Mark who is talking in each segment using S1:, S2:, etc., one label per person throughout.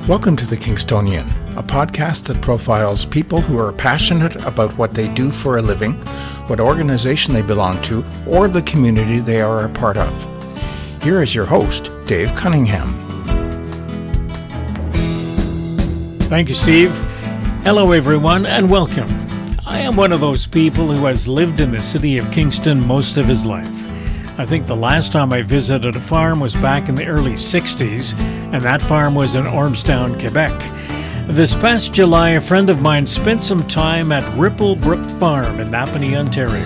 S1: Welcome to The Kingstonian, a podcast that profiles people who are passionate about what they do for a living, what organization they belong to, or the community they are a part of. Here is your host, Dave Cunningham.
S2: Thank you, Steve. Hello, everyone, and welcome. I am one of those people who has lived in the city of Kingston most of his life. I think the last time I visited a farm was back in the early 60s, and that farm was in Ormstown, Quebec. This past July, a friend of mine spent some time at Ripplebrook Farm in Napanee, Ontario.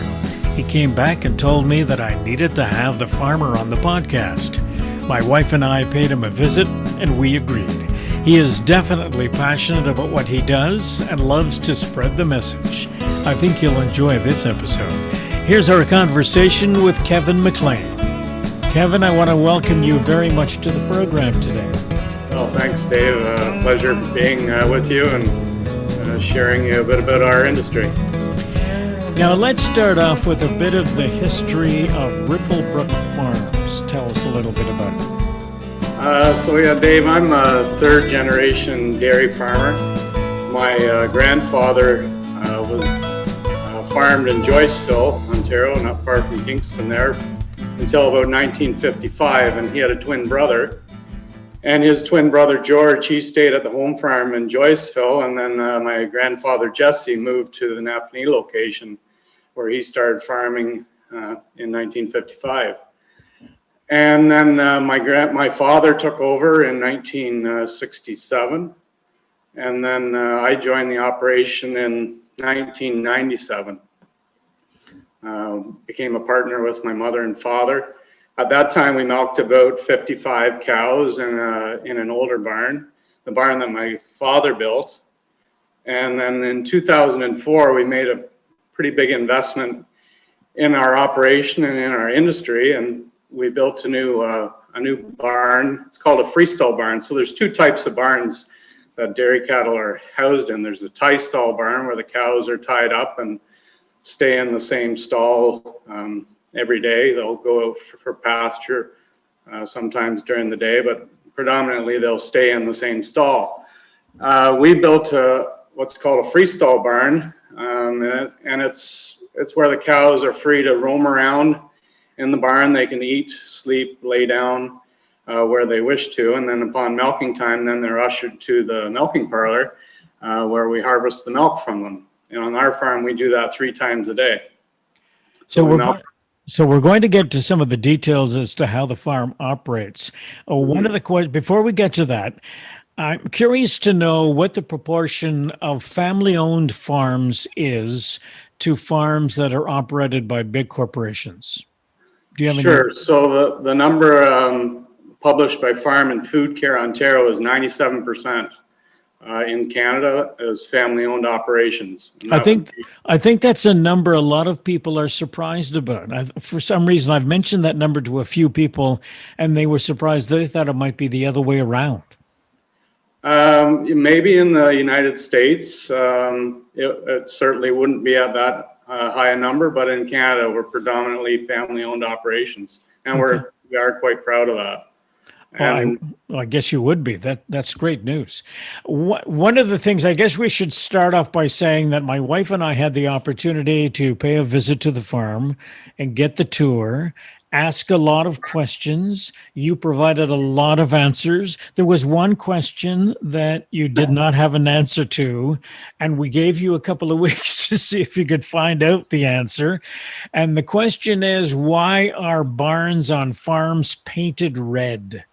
S2: He came back and told me that I needed to have the farmer on the podcast. My wife and I paid him a visit, and we agreed. He is definitely passionate about what he does and loves to spread the message. I think you'll enjoy this episode. Here's our conversation with Kevin MacLean. Kevin, I want to welcome you very much to the program today.
S3: Well, thanks, Dave. Pleasure being with you and sharing a bit about our industry.
S2: Now, let's start off with a bit of the history of Ripplebrook Farms. Tell us a little bit about it.
S3: Dave, I'm a third-generation dairy farmer. My grandfather was farmed in Joyceville, Ontario, not far from Kingston there, until about 1955, and he had a twin brother. And his twin brother, George, he stayed at the home farm in Joyceville, and then my grandfather, Jesse, moved to the Napanee location, where he started farming in 1955. And then my father took over in 1967, and then I joined the operation in 1997. Became a partner with my mother and father. At that time, we milked about 55 cows in an older barn, the barn that my father built. And then in 2004, we made a pretty big investment in our operation and in our industry, and we built a new barn. It's called a freestall barn. So there's two types of barns that dairy cattle are housed in. There's a tie stall barn where the cows are tied up and stay in the same stall every day. They'll go out for pasture sometimes during the day, but predominantly they'll stay in the same stall. We built what's called a freestall barn, and it's where the cows are free to roam around in the barn. They can eat, sleep, lay down where they wish to, and then upon milking time, then they're ushered to the milking parlor where we harvest the milk from them. And on our farm, we do that 3 times a day.
S2: So we're going to get to some of the details as to how the farm operates. One of the questions, before we get to that, I'm curious to know what the proportion of family-owned farms is to farms that are operated by big corporations. Do you have
S3: Sure. So the number published by Farm and Food Care Ontario is 97%. In Canada as family-owned operations.
S2: I think that's a number a lot of people are surprised about. For some reason, I've mentioned that number to a few people, and they were surprised. They thought it might be the other way around.
S3: Maybe in the United States, it certainly wouldn't be at that high a number, but in Canada, we're predominantly family-owned operations, and
S2: Okay.
S3: we are quite proud of that.
S2: I guess you would be. That's great news. One of the things, I guess we should start off by saying that my wife and I had the opportunity to pay a visit to the farm and get the tour, ask a lot of questions. You provided a lot of answers. There was one question that you did not have an answer to, and we gave you a couple of weeks to see if you could find out the answer. And the question is, why are barns on farms painted red?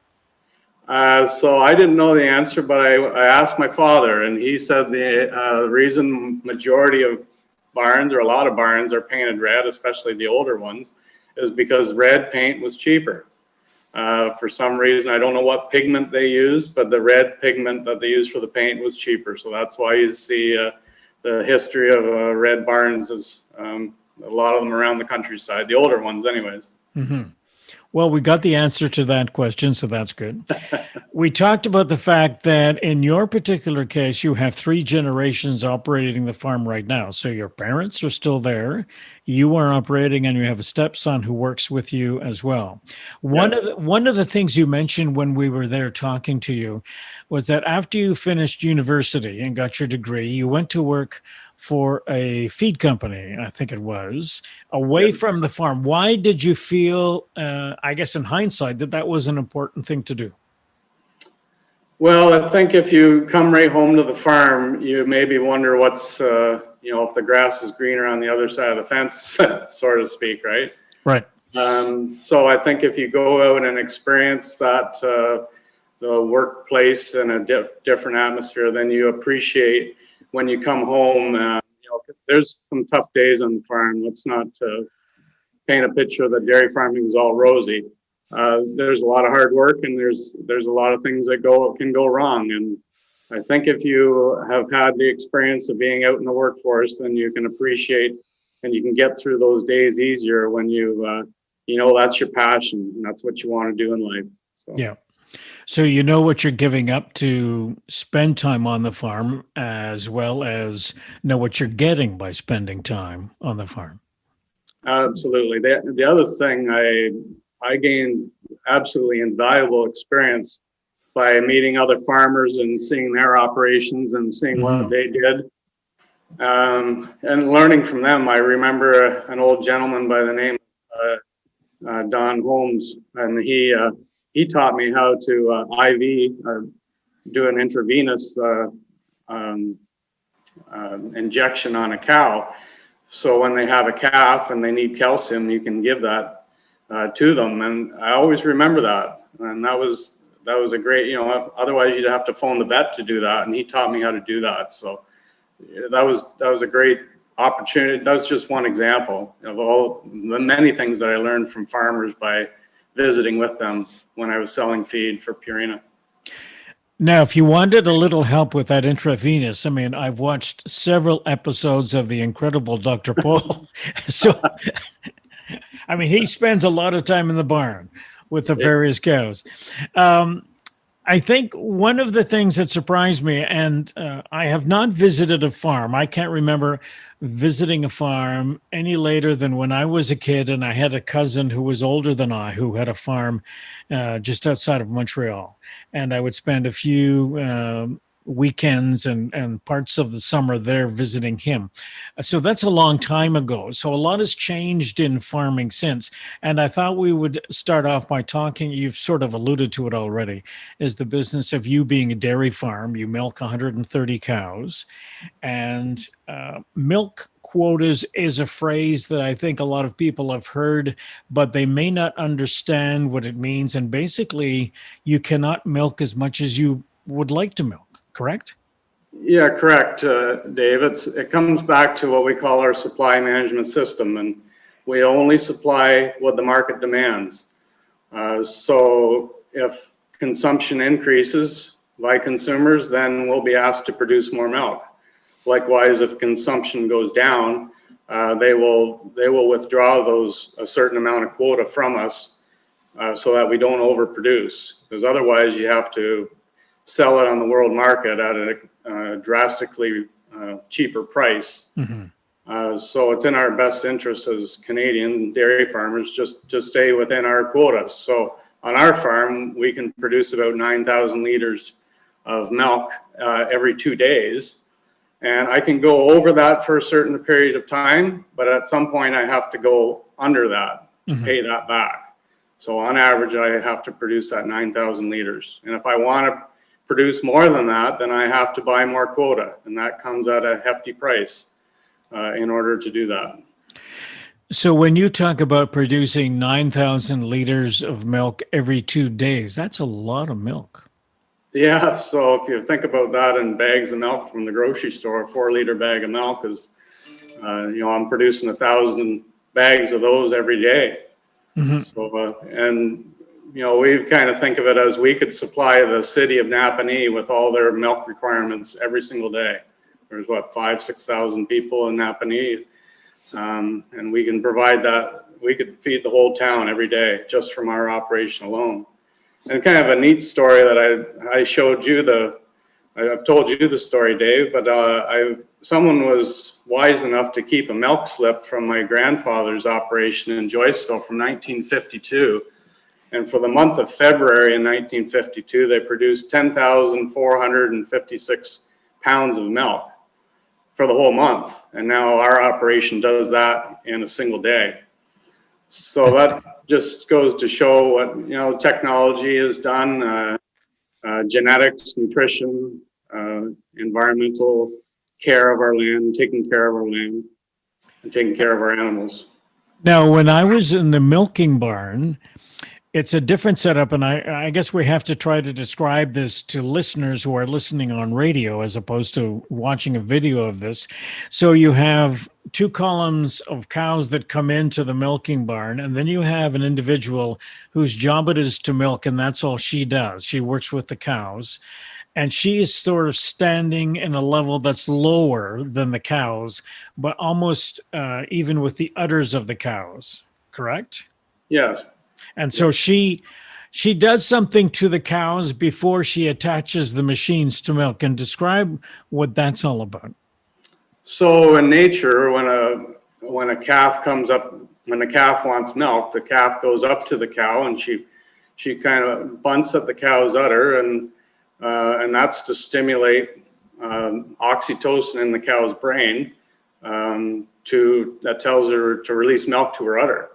S3: So I didn't know the answer, but I asked my father, and he said the reason majority of barns, or a lot of barns, are painted red, especially the older ones, is because red paint was cheaper. For some reason, I don't know what pigment they used, but the red pigment that they used for the paint was cheaper. So that's why you see the history of red barns is a lot of them around the countryside, the older ones anyways.
S2: Mm-hmm. Well, we got the answer to that question, so that's good. We talked about the fact that in your particular case, you have three generations operating the farm right now. So your parents are still there, you are operating, and you have a stepson who works with you as well. One
S3: Yes.
S2: of the things you mentioned when we were there talking to you was that after you finished university and got your degree, you went to work for a feed company, I think it was, away from the farm. Why did you feel, I guess in hindsight, that that was an important thing to do?
S3: Well, I think if you come right home to the farm, you maybe wonder what's, if the grass is greener on the other side of the fence, so to speak, right?
S2: Right.
S3: So I think if you go out and experience that, the workplace in a different atmosphere, then you appreciate when you come home. There's some tough days on the farm. Let's not paint a picture that dairy farming is all rosy. There's a lot of hard work, and there's a lot of things that can go wrong. And I think if you have had the experience of being out in the workforce, then you can appreciate and you can get through those days easier when that's your passion and that's what you want to do in life. So.
S2: Yeah. So you know what you're giving up to spend time on the farm, as well as know what you're getting by spending time on the farm.
S3: Absolutely. The other thing, I gained absolutely invaluable experience by meeting other farmers and seeing their operations and seeing what they did. And learning from them. I remember an old gentleman by the name of Don Holmes, and he taught me how to IV, do an intravenous injection on a cow. So when they have a calf and they need calcium, you can give that to them. And I always remember that. And that was a great, otherwise you'd have to phone the vet to do that. And he taught me how to do that. So that was a great opportunity. That was just one example of all the many things that I learned from farmers by visiting with them when I was selling feed for Purina.
S2: Now, if you wanted a little help with that intravenous, I mean, I've watched several episodes of The Incredible Dr. Paul. So, I mean, he spends a lot of time in the barn with the various cows. I think one of the things that surprised me, and I have not visited a farm. I can't remember visiting a farm any later than when I was a kid, and I had a cousin who was older than I who had a farm just outside of Montreal. And I would spend a few weekends and parts of the summer there visiting him. So that's a long time ago. So a lot has changed in farming since. And I thought we would start off by talking, you've sort of alluded to it already, is the business of you being a dairy farm. You milk 130 cows, and milk quotas is a phrase that I think a lot of people have heard, but they may not understand what it means. And basically, you cannot milk as much as you would like to milk. Correct?
S3: Yeah, correct, Dave. It comes back to what we call our supply management system, and we only supply what the market demands. So if consumption increases by consumers, then we'll be asked to produce more milk. Likewise, if consumption goes down, they will withdraw a certain amount of quota from us so that we don't overproduce. Because otherwise, you have to sell it on the world market at a drastically cheaper price. Mm-hmm. So it's in our best interest as Canadian dairy farmers just to stay within our quotas. So on our farm, we can produce about 9,000 liters of milk every 2 days. And I can go over that for a certain period of time, but at some point I have to go under that to pay that back. So on average, I have to produce that 9,000 liters. And if I want to produce more than that, then I have to buy more quota, and that comes at a hefty price in order to do that.
S2: So when you talk about producing 9,000 liters of milk every 2 days, that's a lot of milk.
S3: Yeah, so if you think about that in bags of milk from the grocery store, a 4-liter bag of milk is, I'm producing 1,000 bags of those every day. Mm-hmm. So, we kind of think of it as we could supply the city of Napanee with all their milk requirements every single day. There's 5,000-6,000 people in Napanee, and we can provide that we could feed the whole town every day just from our operation alone. And kind of a neat story that I showed you I've told you the story, Dave, but someone was wise enough to keep a milk slip from my grandfather's operation in Joyceville from 1952. And for the month of February in 1952, they produced 10,456 pounds of milk for the whole month. And now our operation does that in a single day. So that just goes to show what, technology has done, genetics, nutrition, environmental care of our land, taking care of our land, and taking care of our animals.
S2: Now, when I was in the milking barn, it's a different setup, and I guess we have to try to describe this to listeners who are listening on radio as opposed to watching a video of this. So you have 2 columns of cows that come into the milking barn, and then you have an individual whose job it is to milk, and that's all she does. She works with the cows, and she is sort of standing in a level that's lower than the cows, but almost even with the udders of the cows, correct?
S3: Yes.
S2: And so she does something to the cows before she attaches the machines to milk. And describe what that's all about.
S3: So in nature, when a calf comes up, when the calf wants milk, the calf goes up to the cow and she kind of bunts at the cow's udder, and that's to stimulate oxytocin in the cow's brain that tells her to release milk to her udder.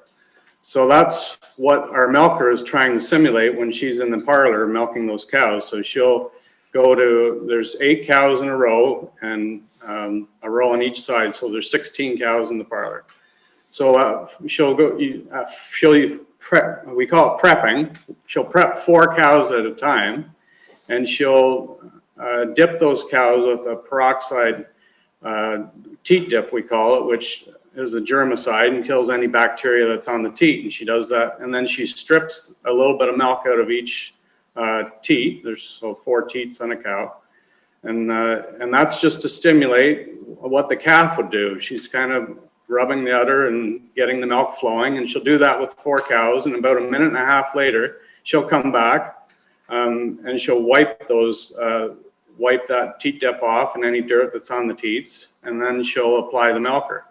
S3: So that's what our milker is trying to simulate when she's in the parlor milking those cows. So she'll there's 8 cows in a row, and a row on each side. So there's 16 cows in the parlor. So she'll prep, we call it prepping. She'll prep 4 cows at a time, and she'll dip those cows with a peroxide teat dip, we call it, which is a germicide and kills any bacteria that's on the teat. And she does that, and then she strips a little bit of milk out of each teat. There's 4 teats on a cow, and that's just to stimulate what the calf would do. She's kind of rubbing the udder and getting the milk flowing, and she'll do that with 4 cows. And about a minute and a half later, she'll come back and she'll wipe that teat dip off and any dirt that's on the teats, and then she'll apply the milker.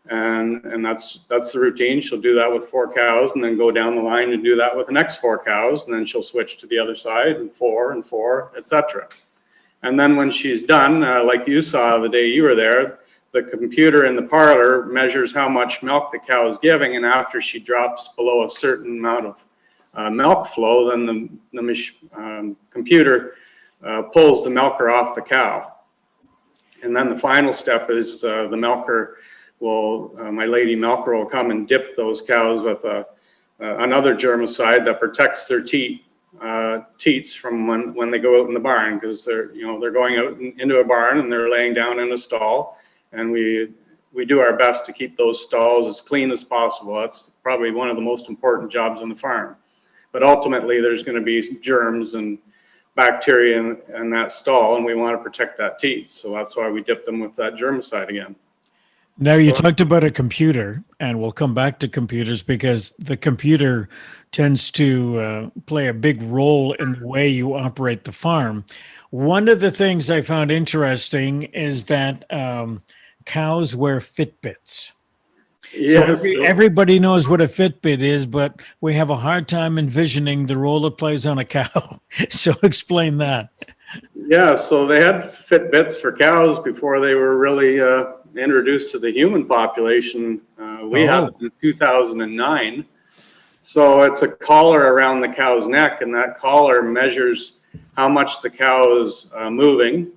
S3: And that's the routine. She'll do that with 4 cows and then go down the line and do that with the next 4 cows, and then she'll switch to the other side, and 4, etc. And then when she's done, like you saw the day you were there, the computer in the parlor measures how much milk the cow is giving, and after she drops below a certain amount of milk flow, then the computer pulls the milker off the cow. And then the final step is the milker my lady milker will come and dip those cows with another germicide that protects their teats from when they go out in the barn, because they're going out into a barn and they're laying down in a stall, and we do our best to keep those stalls as clean as possible. That's probably one of the most important jobs on the farm. But ultimately, there's going to be germs and bacteria in that stall, and we want to protect that teat. So that's why we dip them with that germicide again.
S2: Now, you talked about a computer, and we'll come back to computers because the computer tends to play a big role in the way you operate the farm. One of the things I found interesting is that cows wear Fitbits.
S3: Yes.
S2: So everybody knows what a Fitbit is, but we have a hard time envisioning the role it plays on a cow. So explain that.
S3: Yeah, so they had Fitbits for cows before they were really introduced to the human population. We had it in 2009. So it's a collar around the cow's neck, and that collar measures how much the cow is moving.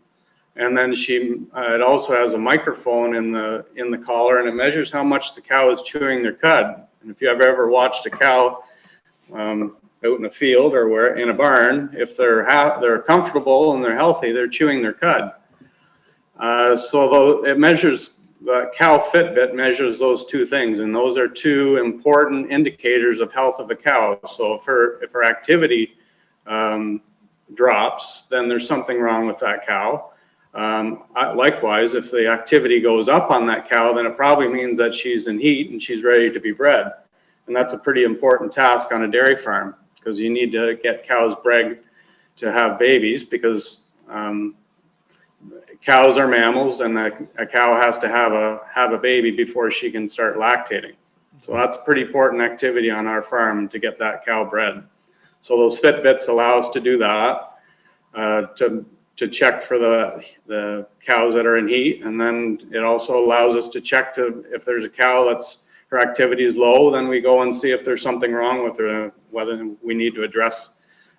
S3: And then it also has a microphone in the collar, and it measures how much the cow is chewing their cud. And if you have ever watched a cow out in a field or in a barn, if they're comfortable and they're healthy, they're chewing their cud. So it measures, the cow Fitbit measures those 2 things, and those are 2 important indicators of health of a cow. So if her activity drops, then there's something wrong with that cow. Likewise, if the activity goes up on that cow, then it probably means that she's in heat and she's ready to be bred. And that's a pretty important task on a dairy farm, because you need to get cows bred to have babies, because cows are mammals, and a cow has to have a baby before she can start lactating. So that's a pretty important activity on our farm, to get that cow bred. So those Fitbits allow us to do that, to check for the cows that are in heat. And then it also allows us to check if there's a cow that's, her activity is low, then we go and see if there's something wrong with her, whether we need to address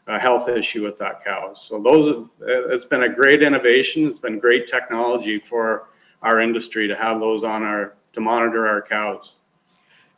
S3: a health issue with that cow. So it's been a great innovation. It's been great technology for our industry to have those to monitor our cows.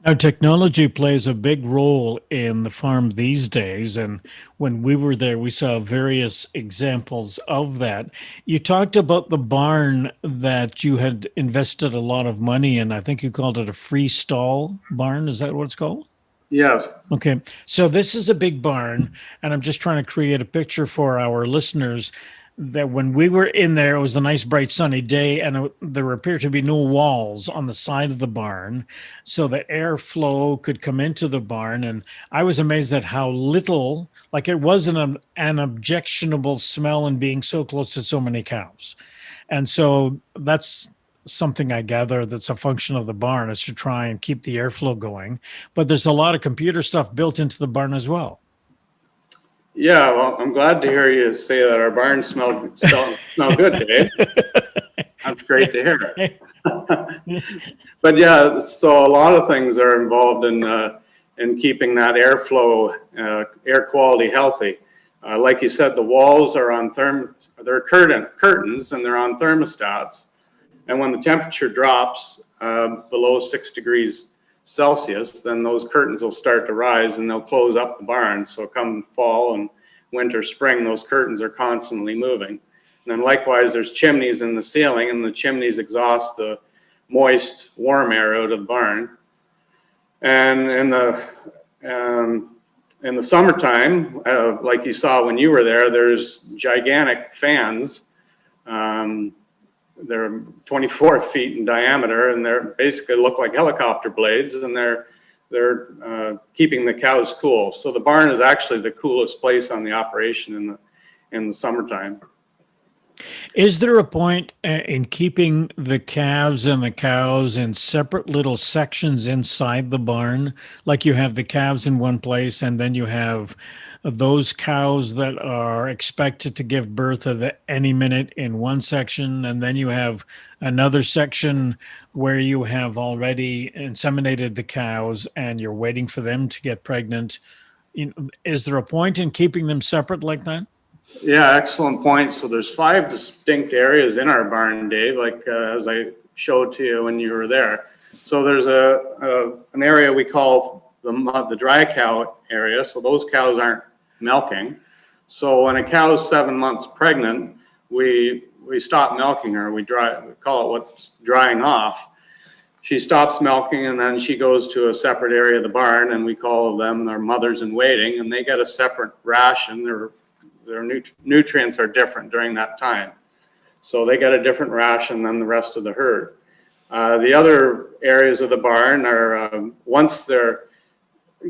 S2: Now, technology plays a big role in the farm these days, and when we were there, we saw various examples of that. You talked about the barn that you had invested a lot of money in. I think you called it a freestall barn. Is that what it's called?
S3: Yes.
S2: Okay, so this is a big barn, and I'm just trying to create a picture for our listeners that when we were in there, it was a nice, bright, sunny day, and there appeared to be no walls on the side of the barn, so that airflow could come into the barn. And I was amazed at how little, like it wasn't an objectionable smell in being so close to so many cows. And so that's something I gather that's a function of the barn, is to try and keep the airflow going. But there's a lot of computer stuff built into the barn as well.
S3: Yeah, well, I'm glad to hear you say that our barns smell good, Dave. That's great to hear. But yeah, so a lot of things are involved in keeping that airflow, air quality healthy. Like you said, the walls are on they're curtains, and they're on thermostats. And when the temperature drops below 6 degrees Celsius, then those curtains will start to rise and they'll close up the barn. So come fall and winter, spring, those curtains are constantly moving. And then likewise, there's chimneys in the ceiling, and the chimneys exhaust the moist, warm air out of the barn. And in the summertime, like you saw when you were there, there's gigantic fans. They're 24 feet in diameter, and they're basically look like helicopter blades, and they're keeping the cows cool. So the barn is actually the coolest place on the operation in the summertime.
S2: Is there a point in keeping the calves and the cows in separate little sections inside the barn? Like you have the calves in one place, and then you have those cows that are expected to give birth at any minute in one section, and then you have another section where you have already inseminated the cows and you're waiting for them to get pregnant. Is there a point in keeping them separate like that?
S3: Yeah, excellent point. So there's 5 distinct areas in our barn, Dave, like as I showed to you when you were there. So there's an area we call the dry cow area. So those cows aren't milking. So when a cow is 7 months pregnant, we stop milking her. We call it what's drying off. She stops milking, and then she goes to a separate area of the barn, and we call them their mothers in waiting, and they get a separate ration. Their nutrients are different during that time. So they get a different ration than the rest of the herd. The other areas of the barn are, once they're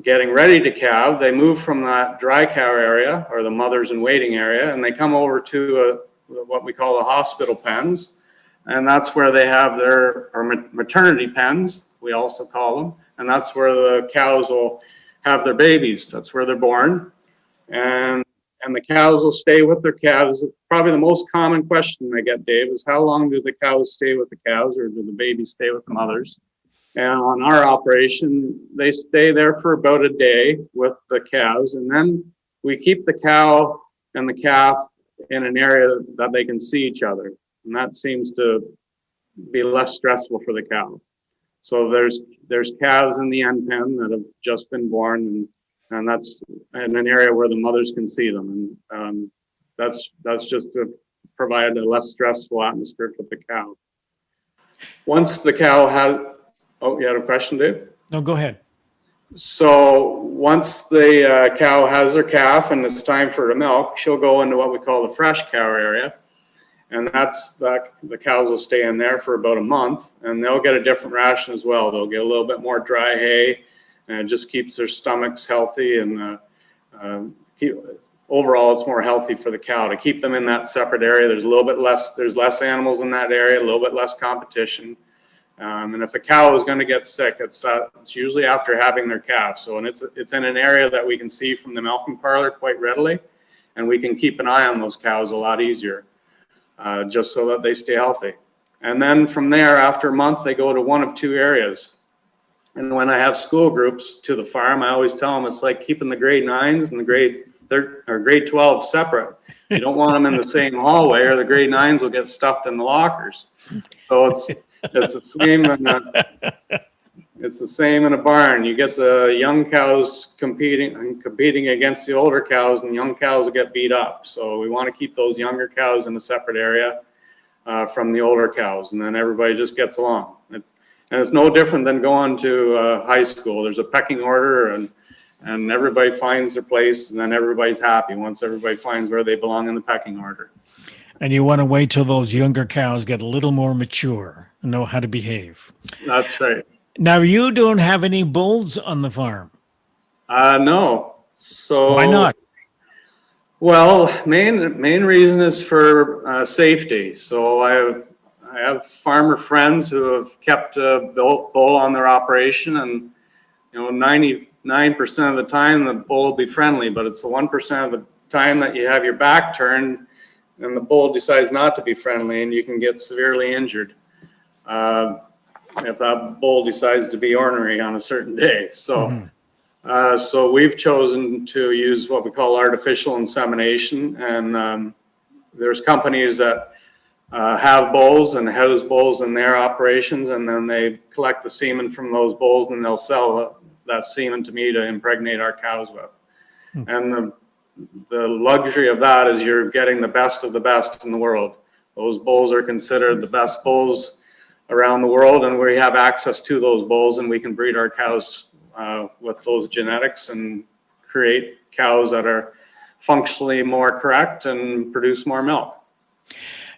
S3: getting ready to calve, they move from that dry cow area, or the mothers in waiting area, and they come over to what we call the hospital pens. And that's where they have or maternity pens, we also call them. And that's where the cows will have their babies. That's where they're born. And the cows will stay with their calves. Probably the most common question I get, Dave, is how long do the cows stay with the cows, or do the babies stay with the mothers? And on our operation, they stay there for about a day with the calves, and then we keep the cow and the calf in an area that they can see each other. And that seems to be less stressful for the cow. So there's calves in the end pen that have just been born, and that's in an area where the mothers can see them. And that's just to provide a less stressful atmosphere for the cow. Once the cow has, oh, you had a question, Dave?
S2: No, go ahead.
S3: So once the cow has her calf and it's time for her to milk, she'll go into what we call the fresh cow area. And the cows will stay in there for about a month, and they'll get a different ration as well. They'll get a little bit more dry hay, and it just keeps their stomachs healthy, and overall it's more healthy for the cow to keep them in that separate area. There's less animals in that area, a little bit less competition. And if a cow is going to get sick, it's usually after having their calf. So, and it's in an area that we can see from the milking parlor quite readily, and we can keep an eye on those cows a lot easier, just so that they stay healthy. And then from there, after a month, they go to one of two areas. And when I have school groups to the farm, I always tell them it's like keeping the grade 9s and the grade 12 separate. You don't want them in the same hallway, or the grade 9s will get stuffed in the lockers. So it's the same in a barn. You get the young cows competing against the older cows, and the young cows will get beat up. So we want to keep those younger cows in a separate area from the older cows, and then everybody just gets along. And it's no different than going to high school. There's a pecking order, and everybody finds their place, and then everybody's happy once everybody finds where they belong in the pecking order.
S2: And you want to wait till those younger cows get a little more mature and know how to behave.
S3: That's right.
S2: Now, you don't have any bulls on the farm.
S3: No. So
S2: why not?
S3: Well, main reason is for safety. So I have farmer friends who have kept a bull on their operation, and 99% of the time the bull will be friendly, but it's the 1% of the time that you have your back turned and the bull decides not to be friendly, and you can get severely injured if that bull decides to be ornery on a certain day. So, so we've chosen to use what we call artificial insemination, and there's companies that have bulls and house bulls in their operations, and then they collect the semen from those bulls, and they'll sell that semen to me to impregnate our cows with. And the luxury of that is you're getting the best of the best in the world. Those bulls are considered the best bulls around the world, and we have access to those bulls, and we can breed our cows with those genetics and create cows that are functionally more correct and produce more milk.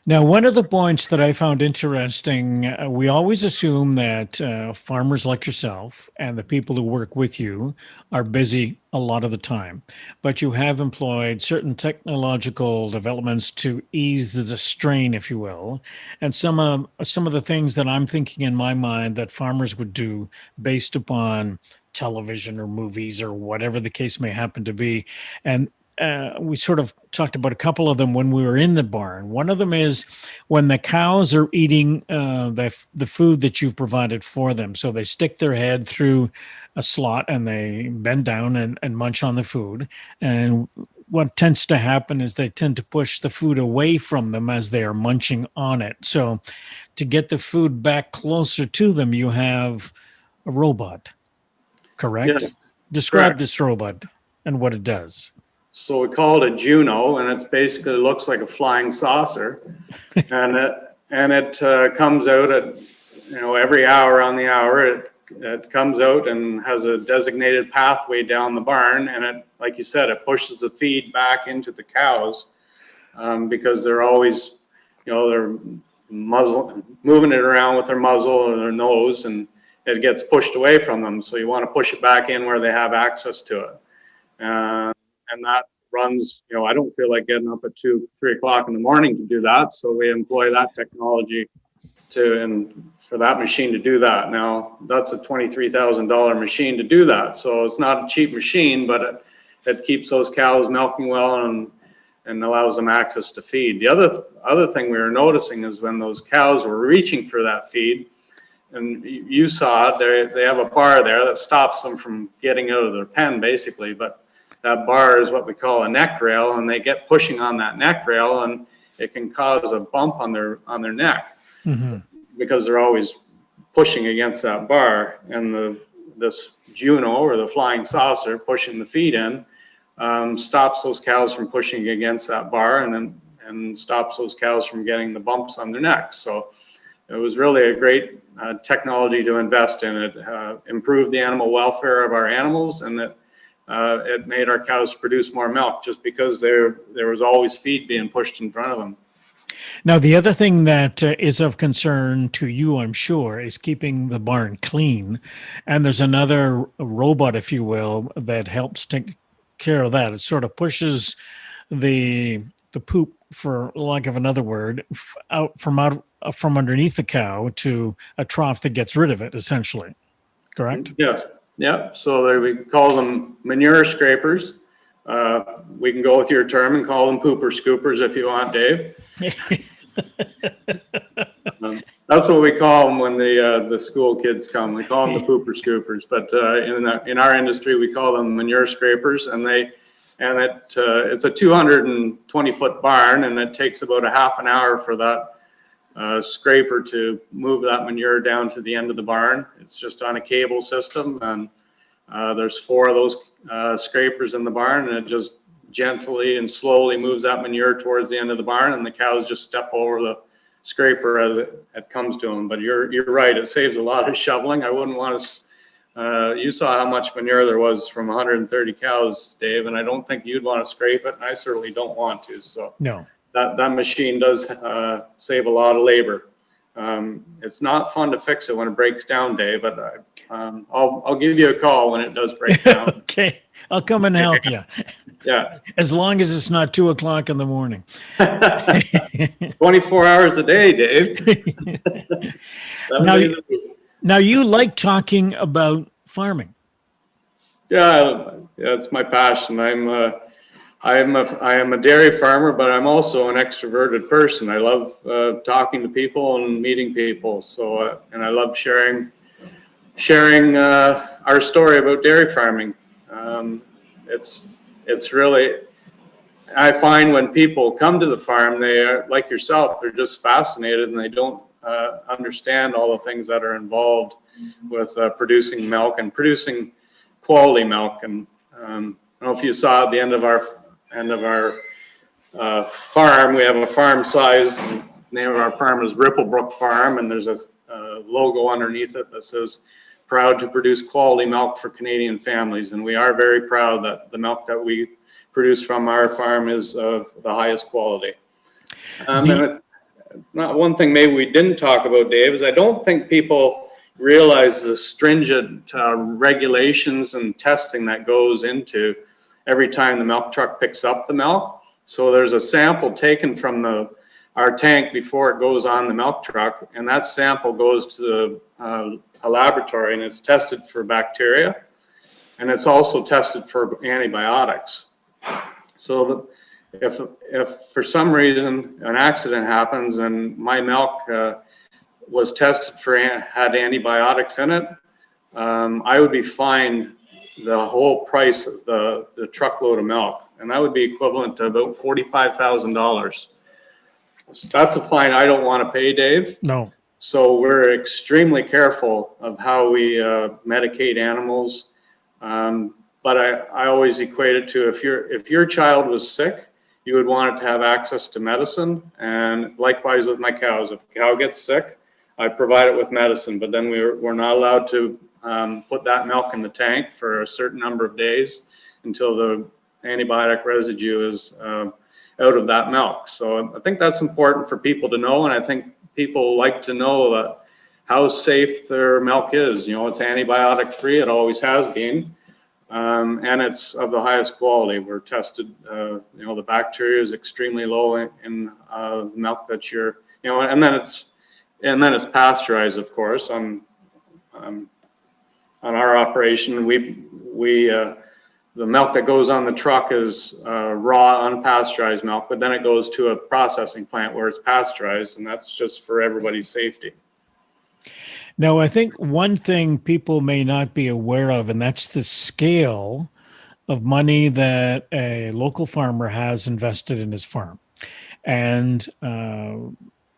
S2: Now, one of the points that I found interesting, we always assume that farmers like yourself and the people who work with you are busy a lot of the time, but you have employed certain technological developments to ease the strain, if you will. And some of the things that I'm thinking in my mind that farmers would do based upon television or movies or whatever the case may happen to be. And we sort of talked about a couple of them when we were in the barn. One of them is when the cows are eating the food that you've provided for them. So they stick their head through a slot and they bend down and munch on the food. And what tends to happen is they tend to push the food away from them as they are munching on it. So to get the food back closer to them, you have a robot, correct?
S3: Yes,
S2: Describe
S3: correct.
S2: this robot and what it does.
S3: So we call it a Juno, and it's basically looks like a flying saucer, and it comes out at every hour on the hour. It comes out and has a designated pathway down the barn, and it, like you said, it pushes the feed back into the cows because they're always, they're moving it around with their muzzle or their nose, and it gets pushed away from them. So you want to push it back in where they have access to it. And that runs, I don't feel like getting up at 2, 3 o'clock in the morning to do that. So we employ that technology for that machine to do that. Now that's a $23,000 machine to do that. So it's not a cheap machine, but it keeps those cows milking well and allows them access to feed. The other thing we were noticing is when those cows were reaching for that feed, and you saw it, they have a bar there that stops them from getting out of their pen basically, but that bar is what we call a neck rail, and they get pushing on that neck rail, and it can cause a bump on their neck because they're always pushing against that bar. And this Juno, or the flying saucer, pushing the feed in, stops those cows from pushing against that bar, and stops those cows from getting the bumps on their necks. So it was really a great technology to invest in. It improved the animal welfare of our animals, and it made our cows produce more milk just because there was always feed being pushed in front of them.
S2: Now, the other thing that is of concern to you, I'm sure, is keeping the barn clean. And there's another robot, if you will, that helps take care of that. It sort of pushes the poop, for lack of another word, out from underneath the cow to a trough that gets rid of it, essentially. Correct?
S3: Yes. Yeah. So there we call them manure scrapers. We can go with your term and call them pooper scoopers if you want, Dave. That's what we call them when the school kids come. We call them the pooper scoopers, but in our industry we call them manure scrapers, and it's a 220-foot barn, and it takes about a half an hour for that scraper to move that manure down to the end of the barn. It's just on a cable system, and there's 4 of those scrapers in the barn, and it just gently and slowly moves that manure towards the end of the barn, and the cows just step over the scraper as it comes to them. But you're right, it saves a lot of shoveling. I wouldn't want to, you saw how much manure there was from 130 cows, Dave, and I don't think you'd want to scrape it, and I certainly don't want to. So
S2: No.
S3: that machine does save a lot of labor. It's not fun to fix it when it breaks down, Dave, but I'll give you a call when it does break down.
S2: Okay, I'll come and help you.
S3: Yeah.
S2: As long as it's not 2:00 in the morning.
S3: 24 hours a day, Dave.
S2: Now you like talking about farming.
S3: Yeah, it's my passion. I am a dairy farmer, but I'm also an extroverted person. I love talking to people and meeting people. So, and I love sharing our story about dairy farming. It's really, I find when people come to the farm, they are like yourself. They're just fascinated, and they don't understand all the things that are involved with producing milk and producing quality milk. And I don't know if you saw at the end of our farm, we have a farm size. The name of our farm is Ripplebrook Farm, and there's a logo underneath it that says, "Proud to produce quality milk for Canadian families." And we are very proud that the milk that we produce from our farm is of the highest quality. And one thing maybe we didn't talk about, Dave, is I don't think people realize the stringent regulations and testing that goes into every time the milk truck picks up the milk. So there's a sample taken from our tank before it goes on the milk truck, and that sample goes to a laboratory, and it's tested for bacteria, and it's also tested for antibiotics. So if for some reason an accident happens and my milk was tested had antibiotics in it, I would be fined the whole price of the truckload of milk, and that would be equivalent to about $45,000. That's a fine I don't want to pay, Dave.
S2: No.
S3: So we're extremely careful of how we medicate animals. But I always equate it to if your child was sick, you would want it to have access to medicine. And likewise with my cows, if a cow gets sick, I provide it with medicine. But then we're not allowed to put that milk in the tank for a certain number of days until the antibiotic residue is out of that milk. So I think that's important for people to know, and I think people like to know how safe their milk is. You know, it's antibiotic free. It always has been, and it's of the highest quality. We're tested. The bacteria is extremely low in milk that and then it's pasteurized, of course. On our operation, the milk that goes on the truck is raw, unpasteurized milk, but then it goes to a processing plant where it's pasteurized, and that's just for everybody's safety.
S2: Now, I think one thing people may not be aware of, and that's the scale of money that a local farmer has invested in his farm. And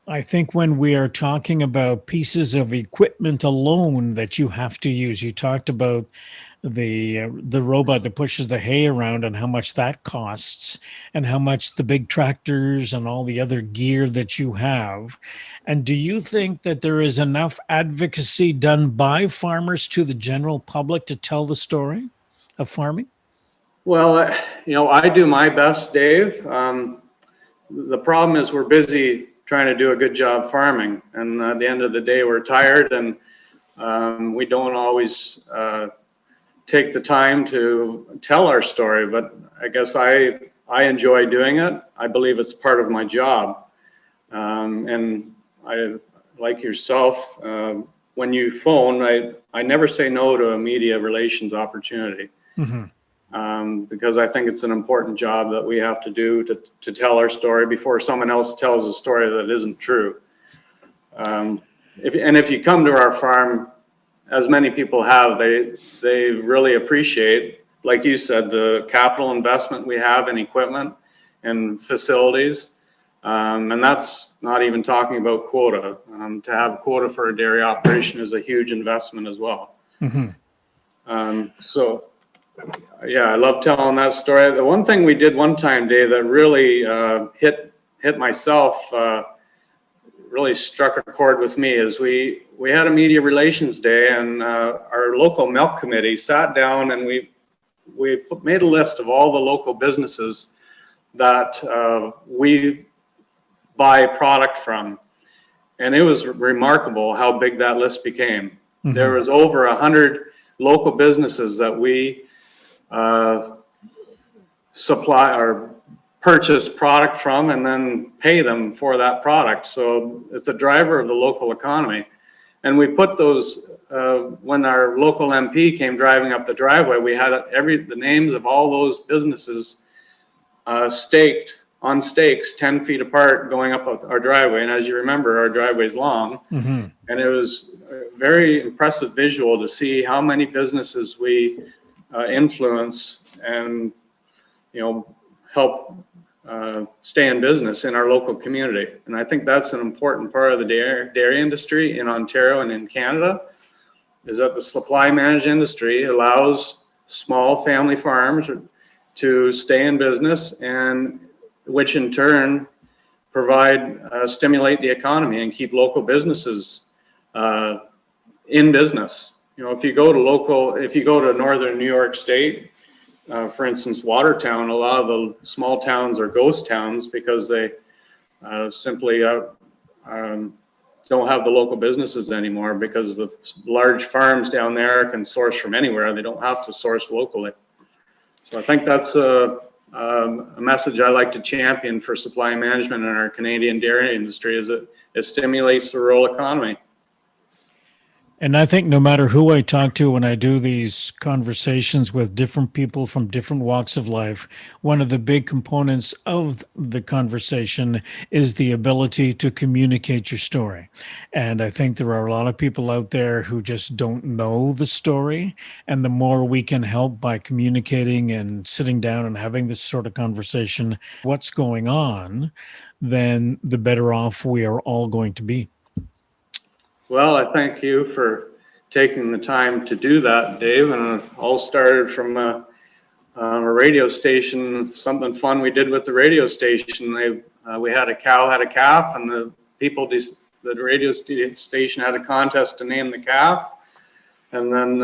S2: I think when we are talking about pieces of equipment alone that you have to use, you talked about the robot that pushes the hay around and how much that costs, and how much the big tractors and all the other gear that you have. And do you think that there is enough advocacy done by farmers to the general public to tell the story of farming?
S3: Well, I do my best, Dave. The problem is we're busy trying to do a good job farming. And at the end of the day, we're tired, and we don't always take the time to tell our story. But I guess I enjoy doing it. I believe it's part of my job. And I, like yourself, when you phone, I never say no to a media relations opportunity. Because I think it's an important job that we have to do to tell our story before someone else tells a story that isn't true. If you come to our farm, as many people have, they really appreciate, like you said, the capital investment we have in equipment and facilities. And that's not even talking about quota. To have quota for a dairy operation is a huge investment as well. So, yeah, I love telling that story. The one thing we did one time, Dave, that really hit myself, really struck a chord with me, is we had a media relations day, and our local milk committee sat down, and we made a list of all the local businesses that we buy product from. And it was remarkable how big that list became. There was over 100 local businesses that we supply or purchase product from and then pay them for that product. So it's a driver of the local economy. And we put those, when our local MP came driving up the driveway, we had the names of all those businesses staked on stakes 10 feet apart going up our driveway. And as you remember, our driveway is long. And it was a very impressive visual to see how many businesses we influence and, help stay in business in our local community. And I think that's an important part of the dairy industry in Ontario and in Canada, is that the supply managed industry allows small family farms to stay in business, and which in turn stimulate the economy and keep local businesses in business. If you go to northern New York State, for instance, Watertown, a lot of the small towns are ghost towns because they simply don't have the local businesses anymore, because the large farms down there can source from anywhere. They don't have to source locally. So I think that's a message I like to champion for supply management in our Canadian dairy industry, is it stimulates the rural economy.
S2: And I think no matter who I talk to when I do these conversations with different people from different walks of life, one of the big components of the conversation is the ability to communicate your story. And I think there are a lot of people out there who just don't know the story. And the more we can help by communicating and sitting down and having this sort of conversation, what's going on, then the better off we are all going to be.
S3: Well, I thank you for taking the time to do that, Dave. And it all started from a radio station, something fun we did with the radio station. We had a cow, had a calf, and the radio station had a contest to name the calf. And then,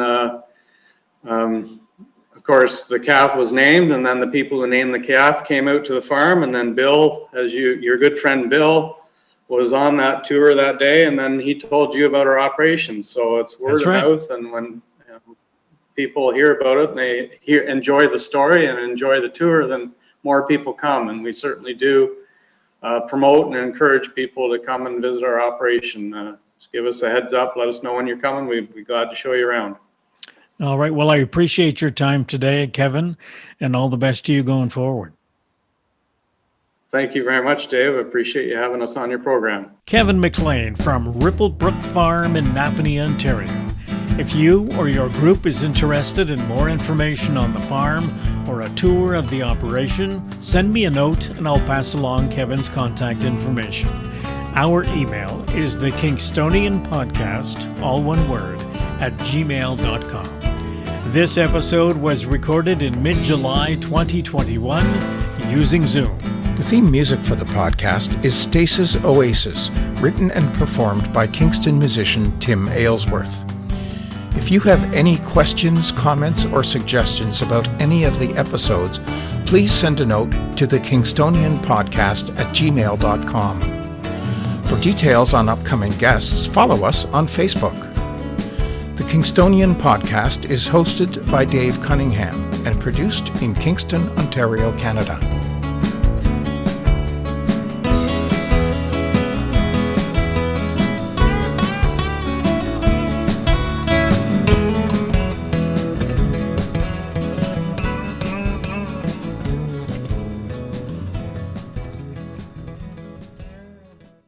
S3: of course, the calf was named, and then the people who named the calf came out to the farm. And then Bill, your good friend Bill, was on that tour that day, and then he told you about our operation. So it's word of mouth, and when people hear about it and they enjoy the story and enjoy the tour, then more people come. And we certainly do promote and encourage people to come and visit our operation. Just give us a heads up, let us know when you're coming. We'd be glad to show you around.
S2: All right. Well, I appreciate your time today, Kevin, and all the best to you going forward.
S3: Thank you very much, Dave. I appreciate you having us on your program.
S2: Kevin MacLean from Ripplebrook Farm in Napanee, Ontario. If you or your group is interested in more information on the farm or a tour of the operation, send me a note and I'll pass along Kevin's contact information. Our email is thekingstonianpodcast, all one word, @gmail.com. This episode was recorded in mid-July 2021 using Zoom.
S1: The theme music for the podcast is Stasis Oasis, written and performed by Kingston musician Tim Aylesworth. If you have any questions, comments, or suggestions about any of the episodes, please send a note to thekingstonianpodcast@gmail.com. For details on upcoming guests, follow us on Facebook. The Kingstonian Podcast is hosted by Dave Cunningham and produced in Kingston, Ontario, Canada.